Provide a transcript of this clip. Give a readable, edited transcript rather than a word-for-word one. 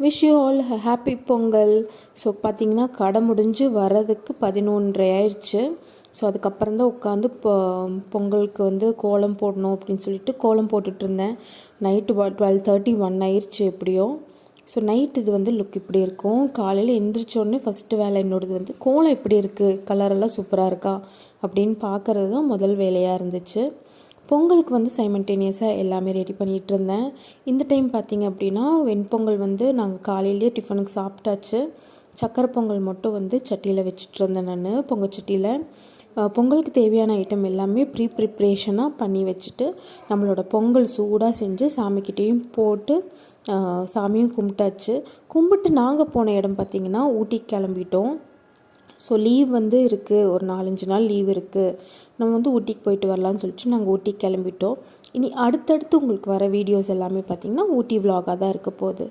Wish you all happy Pongal. So பார்த்திங்கன்னா கடை முடிஞ்சு வர்றதுக்கு 11:30 ஆயிடுச்சு. ஸோ அதுக்கப்புறம் தான் உட்காந்து பொங்கலுக்கு வந்து கோலம் போடணும் அப்படின்னு சொல்லிட்டு கோலம் போட்டுட்ருந்தேன். நைட்டு 12:31 ஆயிடுச்சு எப்படியோ. ஸோ நைட் இது வந்து லுக் இப்படி இருக்கும். காலையில் எந்திரிச்சோடனே ஃபஸ்ட்டு வேலை என்னோடது வந்து கோலம் எப்படி இருக்குது, கலரெல்லாம் சூப்பராக இருக்கா அப்படின்னு பார்க்குறது தான் முதல் வேலையாக இருந்துச்சு. பொங்கலுக்கு வந்து சைமல்டேனியஸாக எல்லாமே ரெடி பண்ணிகிட்டு இருந்தேன். இந்த டைம் பார்த்திங்க அப்படின்னா வெண்பொங்கல் வந்து நாங்கள் காலையிலேயே டிஃபனுக்கு சாப்பிட்டாச்சு. சக்கரை பொங்கல் மட்டும் வந்து சட்டியில் வச்சுட்டு இருந்தேன் நான், பொங்கச்சட்டியில். பொங்கலுக்கு தேவையான ஐட்டம் எல்லாமே ப்ரிப்ரேஷனாக பண்ணி வச்சுட்டு நம்மளோட பொங்கல் சூடாக செஞ்சு சாமிக்கிட்டேயும் போட்டு சாமியும் கும்பிட்டாச்சு. கும்பிட்டு நாங்கள் போன இடம் பார்த்திங்கன்னா ஊட்டிக்கு கிளம்பிட்டோம். ஸோ லீவ் வந்து இருக்குது, ஒரு 4-5 நாள் லீவ் இருக்குது. நம்ம வந்து ஊட்டிக்கு போயிட்டு வரலான்னு சொல்லிட்டு நாங்கள் ஊட்டிக்கு கிளம்பிட்டோம். இனி அடுத்தடுத்து உங்களுக்கு வர வீடியோஸ் எல்லாமே பார்த்திங்கன்னா ஊட்டி விலாகாக தான் இருக்க போகுது.